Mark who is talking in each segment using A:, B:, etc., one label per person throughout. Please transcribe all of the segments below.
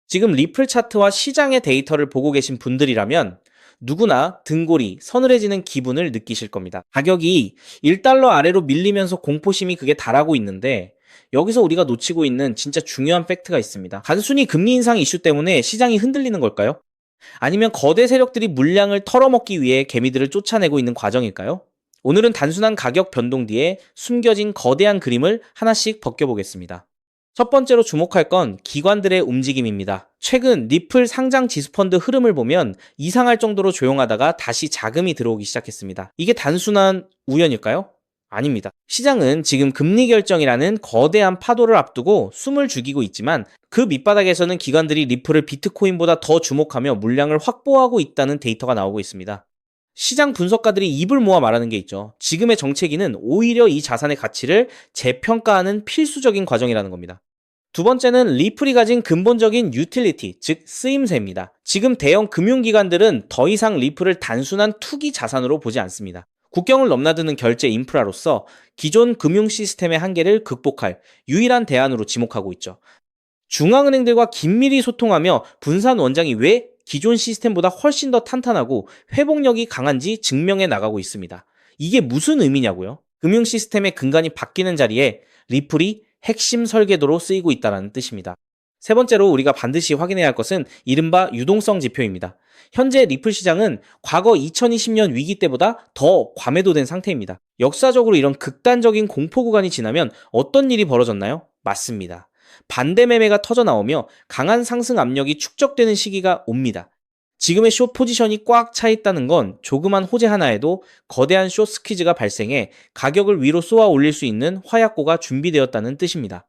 A: 지금 리플 차트와 시장의 데이터를 보고 계신 분들이라면 누구나 등골이 서늘해지는 기분을 느끼실 겁니다. 가격이 1달러 아래로 밀리면서 공포심이 그게 달하고 있는데 여기서 우리가 놓치고 있는 진짜 중요한 팩트가 있습니다. 단순히 금리 인상 이슈 때문에 시장이 흔들리는 걸까요? 아니면 거대 세력들이 물량을 털어먹기 위해 개미들을 쫓아내고 있는 과정일까요? 오늘은 단순한 가격 변동 뒤에 숨겨진 거대한 그림을 하나씩 벗겨보겠습니다. 첫 번째로 주목할 건 기관들의 움직임입니다. 최근 리플 상장 지수펀드 흐름을 보면 이상할 정도로 조용하다가 다시 자금이 들어오기 시작했습니다. 이게 단순한 우연일까요? 아닙니다. 시장은 지금 금리 결정이라는 거대한 파도를 앞두고 숨을 죽이고 있지만 그 밑바닥에서는 기관들이 리플을 비트코인보다 더 주목하며 물량을 확보하고 있다는 데이터가 나오고 있습니다. 시장 분석가들이 입을 모아 말하는 게 있죠. 지금의 정체기는 오히려 이 자산의 가치를 재평가하는 필수적인 과정이라는 겁니다. 두 번째는 리플이 가진 근본적인 유틸리티, 즉 쓰임새입니다. 지금 대형 금융기관들은 더 이상 리플을 단순한 투기 자산으로 보지 않습니다. 국경을 넘나드는 결제 인프라로서 기존 금융 시스템의 한계를 극복할 유일한 대안으로 지목하고 있죠. 중앙은행들과 긴밀히 소통하며 분산 원장이 왜 기존 시스템보다 훨씬 더 탄탄하고 회복력이 강한지 증명해 나가고 있습니다. 이게 무슨 의미냐고요? 금융 시스템의 근간이 바뀌는 자리에 리플이 핵심 설계도로 쓰이고 있다는 뜻입니다. 세 번째로 우리가 반드시 확인해야 할 것은 이른바 유동성 지표입니다. 현재 리플 시장은 과거 2020년 위기 때보다 더 과매도된 상태입니다. 역사적으로 이런 극단적인 공포 구간이 지나면 어떤 일이 벌어졌나요? 맞습니다. 반대 매매가 터져 나오며 강한 상승 압력이 축적되는 시기가 옵니다. 지금의 숏 포지션이 꽉 차 있다는 건 조그만 호재 하나에도 거대한 숏 스퀴즈가 발생해 가격을 위로 쏘아 올릴 수 있는 화약고가 준비되었다는 뜻입니다.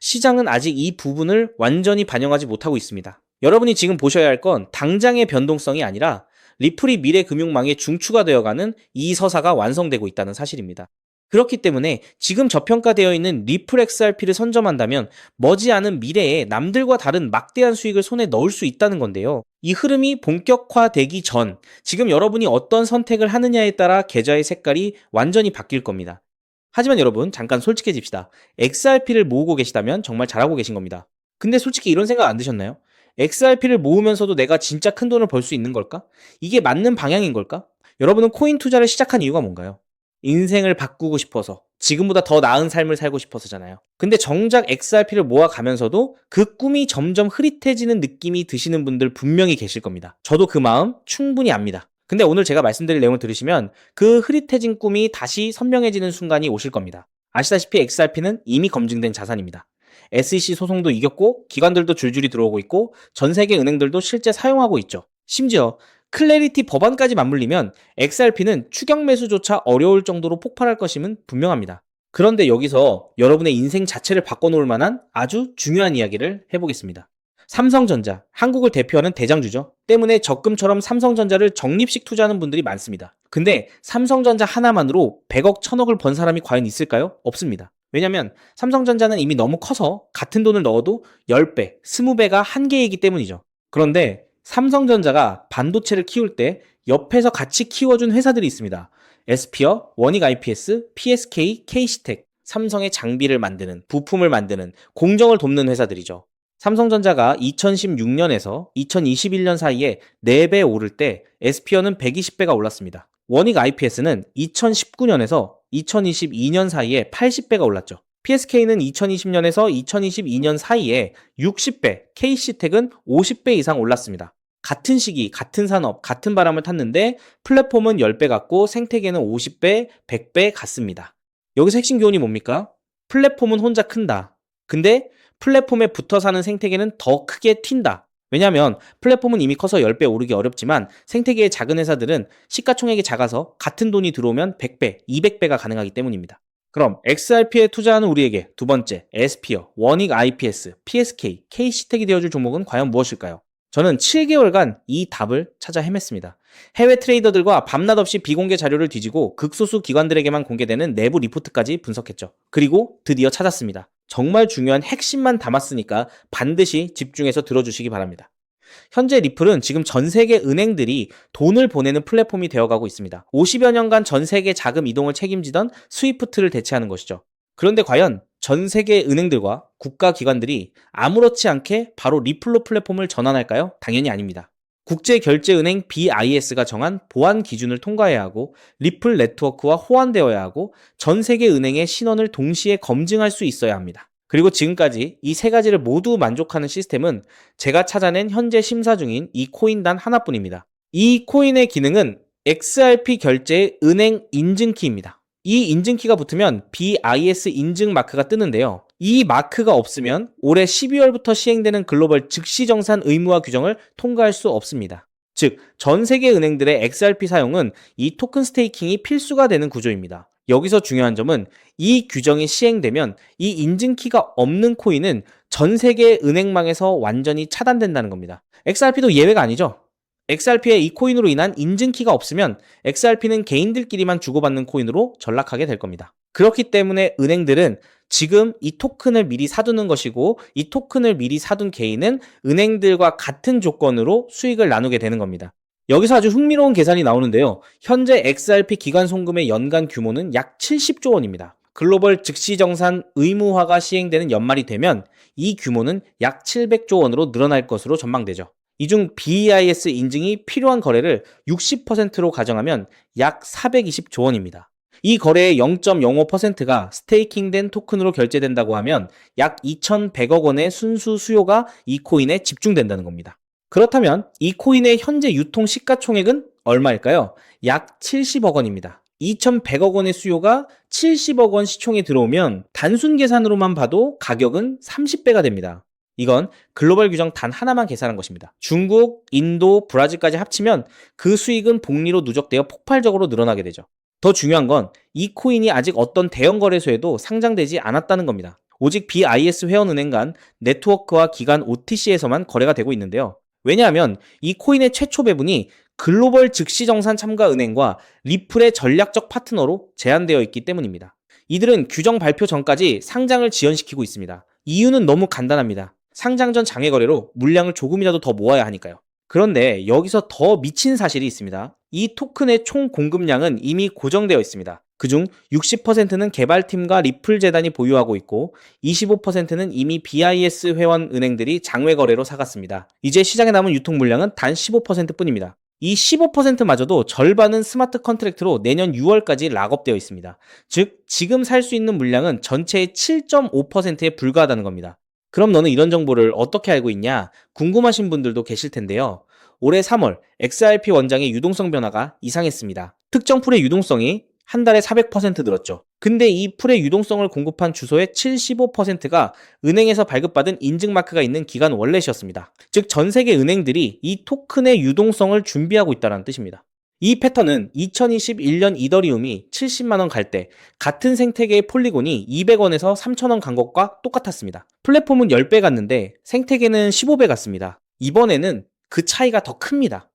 A: 시장은 아직 이 부분을 완전히 반영하지 못하고 있습니다. 여러분이 지금 보셔야 할 건 당장의 변동성이 아니라 리플이 미래 금융망의 중추가 되어가는 이 서사가 완성되고 있다는 사실입니다. 그렇기 때문에 지금 저평가되어 있는 리플 XRP를 선점한다면 머지않은 미래에 남들과 다른 막대한 수익을 손에 넣을 수 있다는 건데요. 이 흐름이 본격화되기 전 지금 여러분이 어떤 선택을 하느냐에 따라 계좌의 색깔이 완전히 바뀔 겁니다. 하지만 여러분 잠깐 솔직해집시다. XRP를 모으고 계시다면 정말 잘하고 계신 겁니다. 근데 솔직히 이런 생각 안 드셨나요? XRP를 모으면서도 내가 진짜 큰 돈을 벌 수 있는 걸까? 이게 맞는 방향인 걸까? 여러분은 코인 투자를 시작한 이유가 뭔가요? 인생을 바꾸고 싶어서, 지금보다 더 나은 삶을 살고 싶어서잖아요. 근데 정작 XRP를 모아가면서도 그 꿈이 점점 흐릿해지는 느낌이 드시는 분들 분명히 계실 겁니다. 저도 그 마음 충분히 압니다. 근데 오늘 제가 말씀드릴 내용을 들으시면 그 흐릿해진 꿈이 다시 선명해지는 순간이 오실 겁니다. 아시다시피 XRP는 이미 검증된 자산입니다. SEC 소송도 이겼고 기관들도 줄줄이 들어오고 있고 전 세계 은행들도 실제 사용하고 있죠. 심지어 클래리티 법안까지 맞물리면 XRP는 추격 매수조차 어려울 정도로 폭발할 것임은 분명합니다. 그런데 여기서 여러분의 인생 자체를 바꿔놓을 만한 아주 중요한 이야기를 해보겠습니다. 삼성전자, 한국을 대표하는 대장주죠. 때문에 적금처럼 삼성전자를 적립식 투자하는 분들이 많습니다. 근데 삼성전자 하나만으로 100억, 1000억을 번 사람이 과연 있을까요? 없습니다. 왜냐면 삼성전자는 이미 너무 커서 같은 돈을 넣어도 10배, 20배가 한계이기 때문이죠. 그런데 삼성전자가 반도체를 키울 때 옆에서 같이 키워준 회사들이 있습니다. 에스피어, 원익 IPS, PSK, K시텍, 삼성의 장비를 만드는, 부품을 만드는, 공정을 돕는 회사들이죠. 삼성전자가 2016년에서 2021년 사이에 4배 오를 때 에스피어는 120배가 올랐습니다. 원익 IPS는 2019년에서 2022년 사이에 80배가 올랐죠. PSK는 2020년에서 2022년 사이에 60배, K시텍은 50배 이상 올랐습니다. 같은 시기, 같은 산업, 같은 바람을 탔는데 플랫폼은 10배 같고 생태계는 50배, 100배 같습니다. 여기서 핵심 교훈이 뭡니까? 플랫폼은 혼자 큰다. 근데 플랫폼에 붙어 사는 생태계는 더 크게 튄다. 왜냐하면 플랫폼은 이미 커서 10배 오르기 어렵지만 생태계의 작은 회사들은 시가총액이 작아서 같은 돈이 들어오면 100배, 200배가 가능하기 때문입니다. 그럼 XRP에 투자하는 우리에게 두 번째, 에스피어, 원익 IPS, PSK, K시텍이 되어줄 종목은 과연 무엇일까요? 저는 7개월간 이 답을 찾아 헤맸습니다. 해외 트레이더들과 밤낮 없이 비공개 자료를 뒤지고 극소수 기관들에게만 공개되는 내부 리포트까지 분석했죠. 그리고 드디어 찾았습니다. 정말 중요한 핵심만 담았으니까 반드시 집중해서 들어주시기 바랍니다. 현재 리플은 지금 전 세계 은행들이 돈을 보내는 플랫폼이 되어가고 있습니다. 50여 년간 전 세계 자금 이동을 책임지던 스위프트를 대체하는 것이죠. 그런데 과연 전 세계 은행들과 국가기관들이 아무렇지 않게 바로 리플로 플랫폼을 전환할까요? 당연히 아닙니다. 국제결제은행 BIS가 정한 보안 기준을 통과해야 하고 리플 네트워크와 호환되어야 하고 전 세계 은행의 신원을 동시에 검증할 수 있어야 합니다. 그리고 지금까지 이 세 가지를 모두 만족하는 시스템은 제가 찾아낸 현재 심사 중인 이 코인 단 하나뿐입니다. 이 코인의 기능은 XRP 결제의 은행 인증키입니다. 이 인증키가 붙으면 BIS 인증 마크가 뜨는데요. 이 마크가 없으면 올해 12월부터 시행되는 글로벌 즉시정산 의무화 규정을 통과할 수 없습니다. 즉, 전 세계 은행들의 XRP 사용은 이 토큰 스테이킹이 필수가 되는 구조입니다. 여기서 중요한 점은 이 규정이 시행되면 이 인증키가 없는 코인은 전 세계 은행망에서 완전히 차단된다는 겁니다. XRP도 예외가 아니죠. XRP의 이 코인으로 인한 인증키가 없으면 XRP는 개인들끼리만 주고받는 코인으로 전락하게 될 겁니다. 그렇기 때문에 은행들은 지금 이 토큰을 미리 사두는 것이고 이 토큰을 미리 사둔 개인은 은행들과 같은 조건으로 수익을 나누게 되는 겁니다. 여기서 아주 흥미로운 계산이 나오는데요. 현재 XRP 기관 송금의 연간 규모는 약 70조 원입니다. 글로벌 즉시정산 의무화가 시행되는 연말이 되면 이 규모는 약 700조 원으로 늘어날 것으로 전망되죠. 이 중 BIS 인증이 필요한 거래를 60%로 가정하면 약 420조 원입니다. 이 거래의 0.05%가 스테이킹된 토큰으로 결제된다고 하면 약 2,100억 원의 순수 수요가 이 코인에 집중된다는 겁니다. 그렇다면 이 코인의 현재 유통 시가총액은 얼마일까요? 약 70억 원입니다. 2,100억 원의 수요가 70억 원 시총에 들어오면 단순 계산으로만 봐도 가격은 30배가 됩니다. 이건 글로벌 규정 단 하나만 계산한 것입니다. 중국, 인도, 브라질까지 합치면 그 수익은 복리로 누적되어 폭발적으로 늘어나게 되죠. 더 중요한 건 이 코인이 아직 어떤 대형 거래소에도 상장되지 않았다는 겁니다. 오직 BIS 회원은행 간 네트워크와 기관 OTC에서만 거래가 되고 있는데요. 왜냐하면 이 코인의 최초 배분이 글로벌 즉시정산 참가 은행과 리플의 전략적 파트너로 제한되어 있기 때문입니다. 이들은 규정 발표 전까지 상장을 지연시키고 있습니다. 이유는 너무 간단합니다. 상장 전 장외 거래로 물량을 조금이라도 더 모아야 하니까요. 그런데 여기서 더 미친 사실이 있습니다. 이 토큰의 총 공급량은 이미 고정되어 있습니다. 그중 60%는 개발팀과 리플 재단이 보유하고 있고 25%는 이미 BIS 회원 은행들이 장외 거래로 사갔습니다. 이제 시장에 남은 유통 물량은 단 15%뿐입니다. 이 15%마저도 절반은 스마트 컨트랙트로 내년 6월까지 락업되어 있습니다. 즉, 지금 살 수 있는 물량은 전체의 7.5%에 불과하다는 겁니다. 그럼 너는 이런 정보를 어떻게 알고 있냐? 궁금하신 분들도 계실 텐데요. 올해 3월 XRP 원장의 유동성 변화가 이상했습니다. 특정 풀의 유동성이 한 달에 400% 늘었죠. 근데 이 풀의 유동성을 공급한 주소의 75%가 은행에서 발급받은 인증마크가 있는 기관 월렛이었습니다. 즉, 전 세계 은행들이 이 토큰의 유동성을 준비하고 있다는 뜻입니다. 이 패턴은 2021년 이더리움이 70만원 갈 때 같은 생태계의 폴리곤이 200원에서 3,000원 간 것과 똑같았습니다. 플랫폼은 10배 갔는데 생태계는 15배 갔습니다. 이번에는 그 차이가 더 큽니다.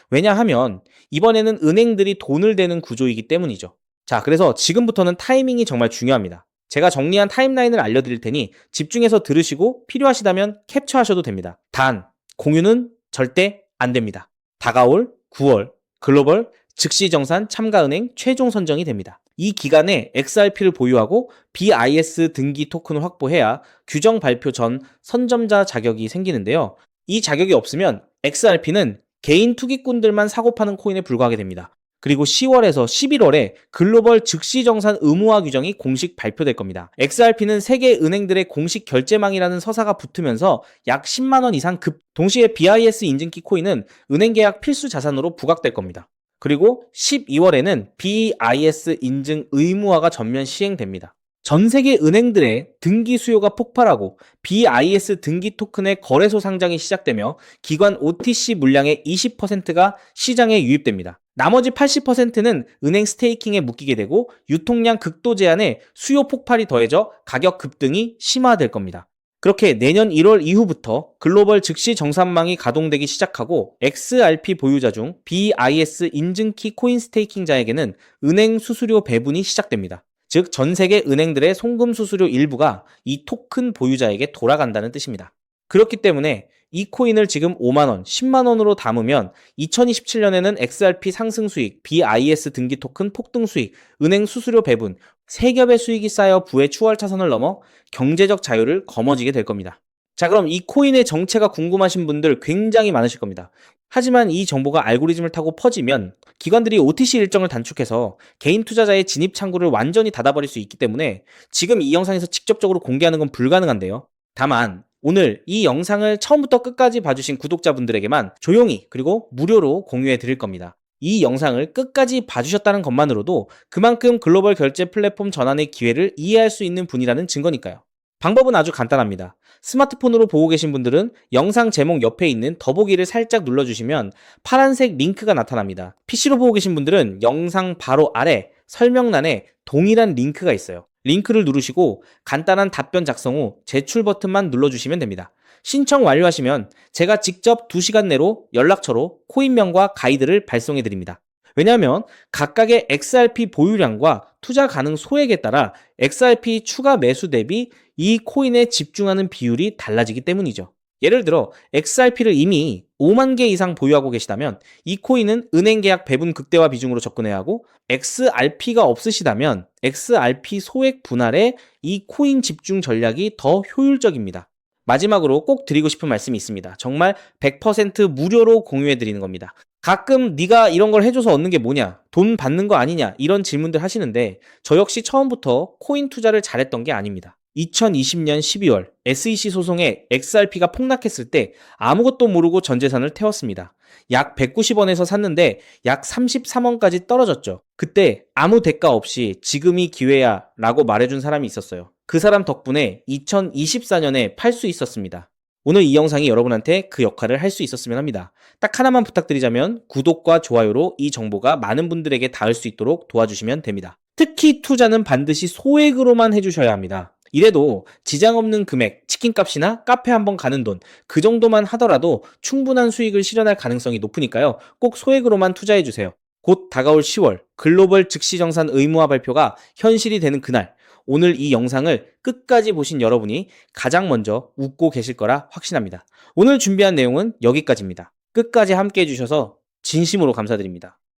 A: 왜냐하면 이번에는 은행들이 돈을 대는 구조이기 때문이죠. 자, 그래서 지금부터는 타이밍이 정말 중요합니다. 제가 정리한 타임라인을 알려드릴 테니 집중해서 들으시고 필요하시다면 캡처하셔도 됩니다. 단, 공유는 절대 안 됩니다. 다가올 9월 글로벌 즉시정산 참가은행 최종 선정이 됩니다. 이 기간에 XRP를 보유하고 BIS 등기 토큰을 확보해야 규정 발표 전 선점자 자격이 생기는데요. 이 자격이 없으면 XRP는 개인 투기꾼들만 사고 파는 코인에 불과하게 됩니다. 그리고 10월에서 11월에 글로벌 즉시정산 의무화 규정이 공식 발표될 겁니다. XRP는 세계 은행들의 공식 결제망이라는 서사가 붙으면서 약 10만 원 이상 동시에 BIS 인증키 코인은 은행 계약 필수 자산으로 부각될 겁니다. 그리고 12월에는 BIS 인증 의무화가 전면 시행됩니다. 전 세계 은행들의 등기 수요가 폭발하고 BIS 등기 토큰의 거래소 상장이 시작되며 기관 OTC 물량의 20%가 시장에 유입됩니다. 나머지 80%는 은행 스테이킹에 묶이게 되고 유통량 극도 제한에 수요 폭발이 더해져 가격 급등이 심화될 겁니다. 그렇게 내년 1월 이후부터 글로벌 즉시 정산망이 가동되기 시작하고 XRP 보유자 중 BIS 인증키 코인 스테이킹자에게는 은행 수수료 배분이 시작됩니다. 즉, 전 세계 은행들의 송금 수수료 일부가 이 토큰 보유자에게 돌아간다는 뜻입니다. 그렇기 때문에 이 코인을 지금 5만원, 10만원으로 담으면 2027년에는 XRP 상승 수익, BIS 등기 토큰 폭등 수익, 은행 수수료 배분, 세 겹의 수익이 쌓여 부의 추월 차선을 넘어 경제적 자유를 거머쥐게 될 겁니다. 자, 그럼 이 코인의 정체가 궁금하신 분들 굉장히 많으실 겁니다. 하지만 이 정보가 알고리즘을 타고 퍼지면 기관들이 OTC 일정을 단축해서 개인 투자자의 진입 창구를 완전히 닫아버릴 수 있기 때문에 지금 이 영상에서 직접적으로 공개하는 건 불가능한데요. 다만 오늘 이 영상을 처음부터 끝까지 봐주신 구독자분들에게만 조용히 그리고 무료로 공유해 드릴 겁니다. 이 영상을 끝까지 봐주셨다는 것만으로도 그만큼 글로벌 결제 플랫폼 전환의 기회를 이해할 수 있는 분이라는 증거니까요. 방법은 아주 간단합니다. 스마트폰으로 보고 계신 분들은 영상 제목 옆에 있는 더보기를 살짝 눌러주시면 파란색 링크가 나타납니다. PC로 보고 계신 분들은 영상 바로 아래 설명란에 동일한 링크가 있어요. 링크를 누르시고 간단한 답변 작성 후 제출 버튼만 눌러주시면 됩니다. 신청 완료하시면 제가 직접 2시간 내로 연락처로 코인명과 가이드를 발송해 드립니다. 왜냐하면 각각의 XRP 보유량과 투자 가능 소액에 따라 XRP 추가 매수 대비 이 코인에 집중하는 비율이 달라지기 때문이죠. 예를 들어 XRP를 이미 5만 개 이상 보유하고 계시다면 이 코인은 은행 계약 배분 극대화 비중으로 접근해야 하고, XRP가 없으시다면 XRP 소액 분할에 이 코인 집중 전략이 더 효율적입니다. 마지막으로 꼭 드리고 싶은 말씀이 있습니다. 정말 100% 무료로 공유해 드리는 겁니다. 가끔 네가 이런 걸 해줘서 얻는 게 뭐냐, 돈 받는 거 아니냐, 이런 질문들 하시는데 저 역시 처음부터 코인 투자를 잘했던 게 아닙니다. 2020년 12월 SEC 소송에 XRP가 폭락했을 때 아무것도 모르고 전 재산을 태웠습니다. 약 190원에서 샀는데 약 33원까지 떨어졌죠. 그때 아무 대가 없이 지금이 기회야 라고 말해준 사람이 있었어요. 그 사람 덕분에 2024년에 팔 수 있었습니다. 오늘 이 영상이 여러분한테 그 역할을 할 수 있었으면 합니다. 딱 하나만 부탁드리자면 구독과 좋아요로 이 정보가 많은 분들에게 닿을 수 있도록 도와주시면 됩니다. 특히 투자는 반드시 소액으로만 해주셔야 합니다. 이래도 지장 없는 금액, 치킨값이나 카페 한번 가는 돈, 그 정도만 하더라도 충분한 수익을 실현할 가능성이 높으니까요. 꼭 소액으로만 투자해주세요. 곧 다가올 10월 글로벌 즉시정산 의무화 발표가 현실이 되는 그날, 오늘 이 영상을 끝까지 보신 여러분이 가장 먼저 웃고 계실 거라 확신합니다. 오늘 준비한 내용은 여기까지입니다. 끝까지 함께 해주셔서 진심으로 감사드립니다.